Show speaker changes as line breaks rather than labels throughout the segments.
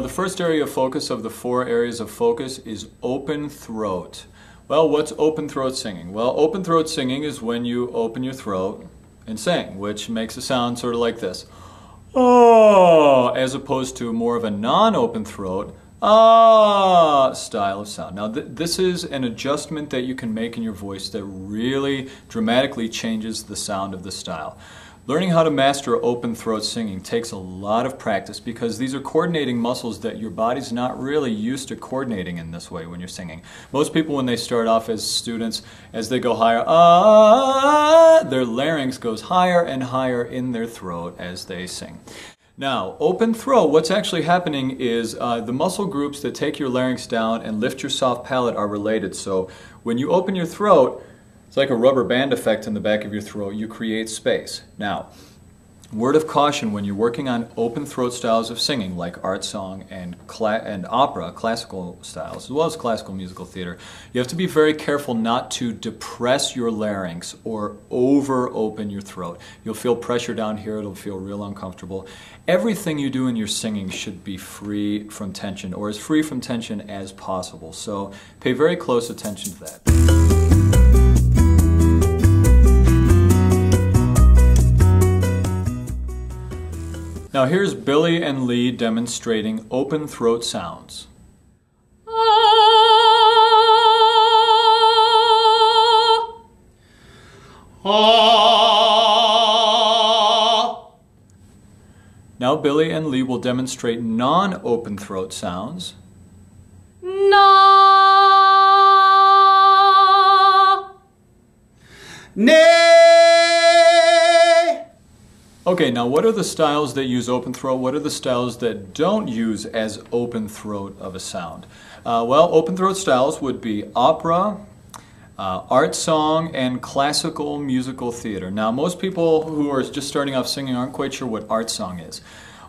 the first area of focus of the 4 areas of focus is open throat. Well, what's open throat singing? Well, open throat singing is when you open your throat and sing, which makes a sound sort of like this. Oh, as opposed to more of a non-open throat, ah style of sound. Now this is an adjustment that you can make in your voice that really dramatically changes the sound of the style. Learning how to master open throat singing takes a lot of practice because these are coordinating muscles that your body's not really used to coordinating in this way when you're singing. Most people, when they start off as students, as they go higher, their larynx goes higher and higher in their throat as they sing. Now, open throat, what's actually happening is the muscle groups that take your larynx down and lift your soft palate are related. So when you open your throat, it's like a rubber band effect in the back of your throat. You create space. Now, word of caution when you're working on open throat styles of singing like art song and opera, classical styles, as well as classical musical theater, you have to be very careful not to depress your larynx or over open your throat. You'll feel pressure down here, it'll feel real uncomfortable. Everything you do in your singing should be free from tension, or as free from tension as possible. So pay very close attention to that. Now here's Billy and Lee demonstrating open throat sounds. Now Billy and Lee will demonstrate non-open throat sounds. Okay, now what are the styles that use open throat? What are the styles that don't use as open throat of a sound? Well, open throat styles would be opera, art song, and classical musical theater. Now, most people who are just starting off singing aren't quite sure what art song is.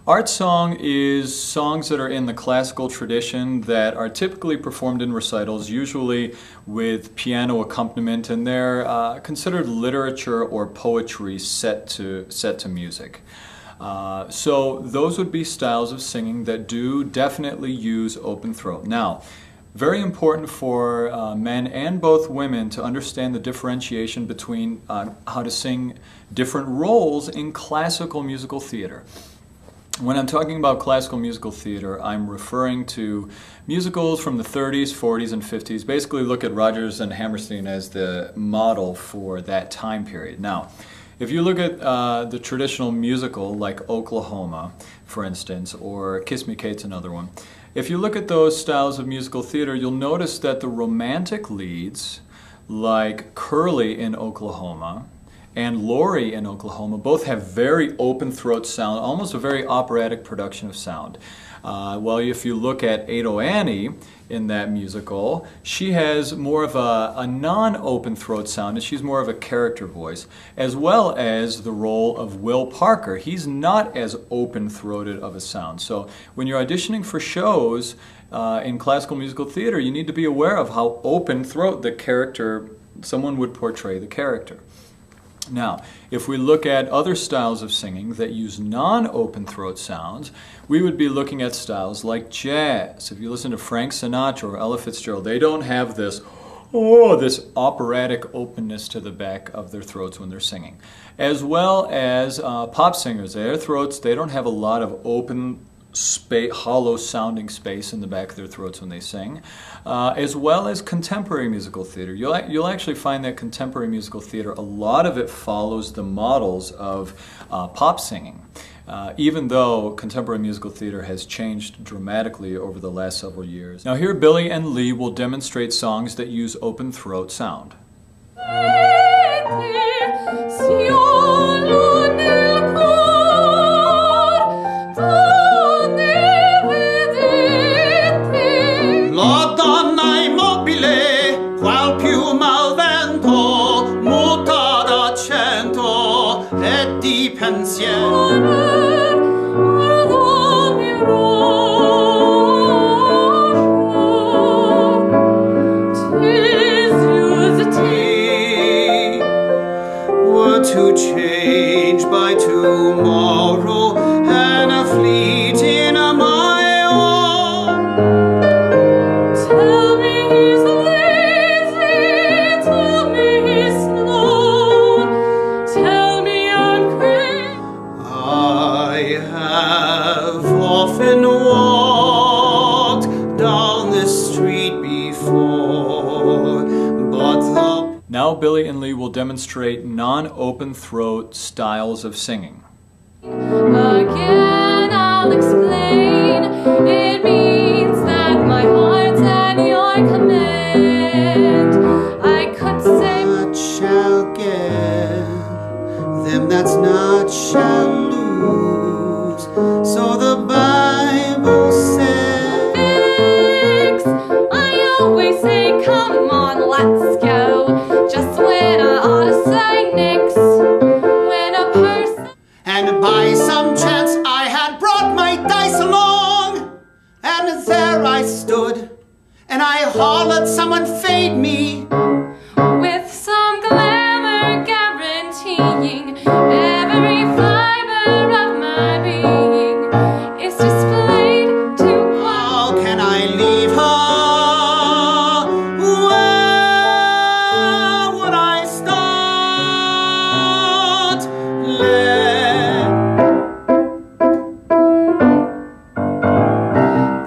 Art song is songs that are in the classical tradition that are typically performed in recitals, usually with piano accompaniment, and they're considered literature or poetry set to music. So those would be styles of singing that do definitely use open throat. Now, very important for men and both women to understand the differentiation between how to sing different roles in classical musical theater. When I'm talking about classical musical theater, I'm referring to musicals from the 30s, 40s, and 50s. Basically, look at Rodgers and Hammerstein as the model for that time period. Now, if you look at the traditional musical like Oklahoma, for instance, or Kiss Me Kate's another one, if you look at those styles of musical theater, you'll notice that the romantic leads, like Curly in Oklahoma, and Laurie in Oklahoma both have very open throat sound, almost a very operatic production of sound. Well, if you look at Ado Annie in that musical, she has more of a non-open throat sound, and she's more of a character voice, as well as the role of Will Parker. He's not as open-throated of a sound. So when you're auditioning for shows in classical musical theater, you need to be aware of how open throat the character, someone would portray the character. Now, if we look at other styles of singing that use non-open throat sounds, we would be looking at styles like jazz. If you listen to Frank Sinatra or Ella Fitzgerald, they don't have this operatic openness to the back of their throats when they're singing. As well as pop singers, their throats, they don't have a lot of open space, hollow sounding space in the back of their throats when they sing, as well as contemporary musical theater. You'll actually find that contemporary musical theater, a lot of it follows the models of pop singing, even though contemporary musical theater has changed dramatically over the last several years. Now here Billy and Lee will demonstrate songs that use open throat sound.
La donna immobile, qual piuma al vento, muta d'accento e di pensiero. Were to change by tomorrow, and a fleet in a mile.
Billy and Lee will demonstrate non-open throat styles of singing.
Again, I'll explain. It means that my heart's at your command. I could say,
Not shall get, them that's not shall lose. So the Bible says.
fix. I always say, come on, let's go. Just when I ought to say nix. When a person.
And by some chance I had brought my dice along, and there I stood, and I hollered, someone fade me.
With some glamour guaranteeing every fiber of my being is displayed to
How can I leave her? Where would I start?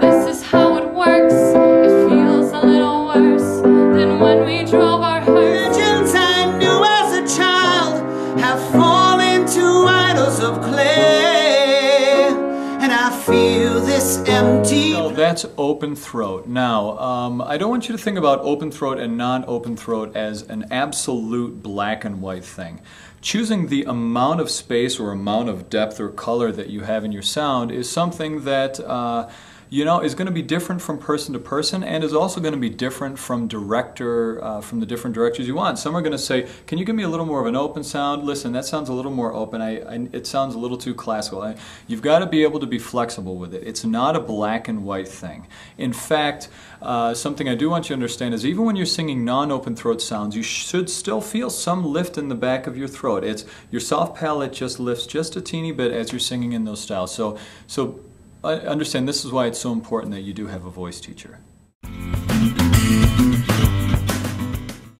This is how it works. It feels a little worse than when we drove our hearse.
Legends I knew as a child have fallen to idols of clay, and I feel this empty.
So that's open throat. Now, I don't want you to think about open throat and non-open throat as an absolute black and white thing. Choosing the amount of space or amount of depth or color that you have in your sound is something that is going to be different from person to person, and is also going to be different from from the different directors you want. Some are going to say, can you give me a little more of an open sound? Listen, that sounds a little more open. It sounds a little too classical. You've got to be able to be flexible with it. It's not a black and white thing. In fact, something I do want you to understand is even when you're singing non-open throat sounds, you should still feel some lift in the back of your throat. Your soft palate just lifts just a teeny bit as you're singing in those styles. So I understand this is why it's so important that you do have a voice teacher.